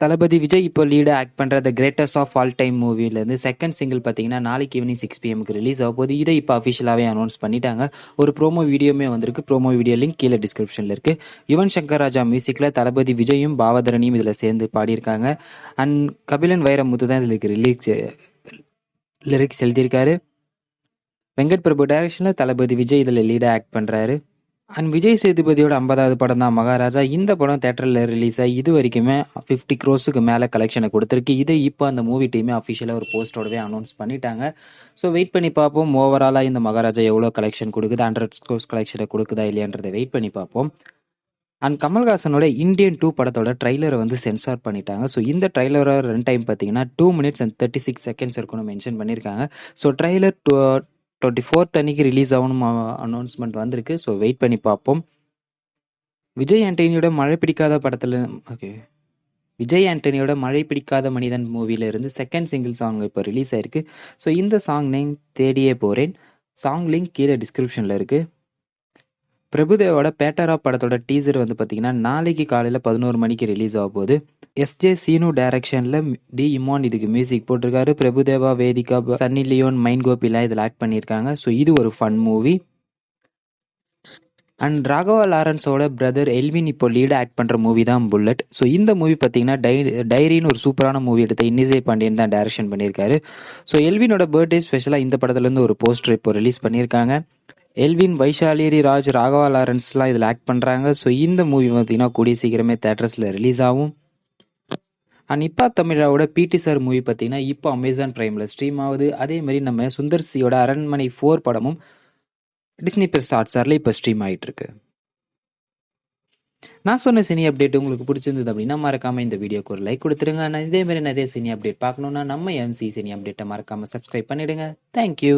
தளபதி விஜய் இப்போ lead act பண்ணுற the greatest of all time மூவிலேருந்து செகண்ட் சிங்கிள் பார்த்தீங்கன்னா நாளைக்கு ஈவினிங் 6 PM ரிலீஸ் ஆக போகுது. இதை இப்போ அஃபிஷியலாகவே அனௌன்ஸ் பண்ணிட்டாங்க. ஒரு ப்ரோமோ வீடியோமே வந்திருக்கு. ப்ரோமோ வீடியோ லிங்க் கீழே டிஸ்கிரிப்ஷனில் இருக்குது. யுவன் சங்கர் ராஜா மியூசிக்கில் தளபதி விஜயும் பாவதரணியும் இதில் சேர்ந்து பாடியிருக்காங்க. அண்ட் கபிலன் வைரமுத்து தான் இதில் லிரிக்ஸ் எழுதியிருக்காரு. வெங்கட் பிரபு டைரக்ஷனில் தளபதி விஜய் இதில் லீடாக ஆக்ட் பண்ணுறாரு. அண்ட் விஜய் சேதுபதியோட 50வது படம் தான் மகாராஜா. இந்த படம் தேட்டரில் ரிலீஸ் ஆகி இது வரைக்குமே 50 crores மேலே கலெக்ஷனை கொடுத்துருக்கு. இதை இப்போ அந்த மூவி டீமே அஃபிஷியலாக ஒரு போஸ்டோடவே அனௌன்ஸ் பண்ணிட்டாங்க. ஸோ வெயிட் பண்ணி பார்ப்போம். ஓவராலாக இந்த மகாராஜா எவ்வளோ கலெக்ஷன் கொடுக்குது, 100 crores கலெக்ஷனை கொடுக்குதா இல்லையான்றதை வெயிட் பண்ணி பார்ப்போம். அண்ட் கமல்ஹாசனோட இந்தியன் 2 படத்தோட ட்ரைலரை வந்து சென்சார் பண்ணிட்டாங்க. ஸோ இந்த ட்ரைலரோட ரன் டைம் பார்த்தீங்கன்னா 2 minutes and 36 seconds இருக்குன்னு மென்ஷன் பண்ணியிருக்காங்க. ஸோ ட்ரைலர் 24th அன்னைக்கு ரிலீஸ் ஆகணும் அனௌன்ஸ்மெண்ட் வந்திருக்கு. ஸோ வெயிட் பண்ணி பார்ப்போம். விஜய் ஆண்டனியோட மழை பிடிக்காத மனிதன் மூவியிலிருந்து செகண்ட் சிங்கிள் சாங் இப்போ ரிலீஸ் ஆயிருக்கு. ஸோ இந்த சாங் நேம் தேடியே போகிறேன். சாங் லிங்க் கீழே டிஸ்கிரிப்ஷனில் இருக்குது. பிரபுதேவோட பேட்டரா படத்தோட டீசர் வந்து பார்த்தீங்கன்னா நாளைக்கு காலையில் 11 மணிக்கு ரிலீஸ் ஆக போகுது. எஸ்ஜே சீனு டைரக்ஷனில் டி இமான் இதுக்கு மியூசிக் போட்டிருக்காரு. பிரபுதேவா, வேதிகா, சன்னி லியோன், மைன் கோபிலாம் இதில் ஆக்ட் பண்ணியிருக்காங்க. ஸோ இது ஒரு ஃபன் மூவி. அண்ட் ராகவா லாரன்ஸோட பிரதர் எல்வின் இப்போ லீடாக ஆக்ட் பண்ணுற மூவி தான் புல்லட். ஸோ இந்த மூவி பார்த்தீங்கன்னா டைரின்னு ஒரு சூப்பரான மூவி எடுத்த இன்னிசை பாண்டியன் தான் டைரக்ஷன் பண்ணியிருக்காரு. ஸோ எல்வினோட பர்த்டே ஸ்பெஷலாக இந்த படத்துலேருந்து ஒரு போஸ்டர் இப்போ ரிலீஸ் பண்ணியிருக்காங்க. எல்வின், வைஷாலி ராஜ், ராகவா லாரன்ஸ்லாம் இதில் ஆக்ட் பண்ணுறாங்க. ஸோ இந்த மூவி பார்த்தீங்கன்னா கூடிய சீக்கிரமே தேட்டர்ஸில் ரிலீஸ் ஆகும். அண்ட் இப்போ தமிழாவோட பிடி சார் மூவி பார்த்தீங்கன்னா இப்போ அமேசான் பிரைமில் ஸ்ட்ரீம் ஆகுது. அதே மாதிரி நம்ம சுந்தர் சியோட அரண்மனை 4 படமும் டிஸ்னி பிளஸ் ஹாட்ஸ்டாரில் இப்போ ஸ்ட்ரீம் ஆகிட்டு இருக்கு. நான் சொன்ன சினி அப்டேட் உங்களுக்கு பிடிச்சிருந்தது அப்படின்னா மறக்காமல் இந்த வீடியோக்கு ஒரு லைக் கொடுத்துருங்க. நான் இதே மாதிரி நிறைய சினி அப்டேட் பார்க்கணுன்னா நம்ம எம்சி சினி அப்டேட்டை மறக்காமல் சப்ஸ்கிரைப் பண்ணிவிடுங்க. தேங்க்யூ.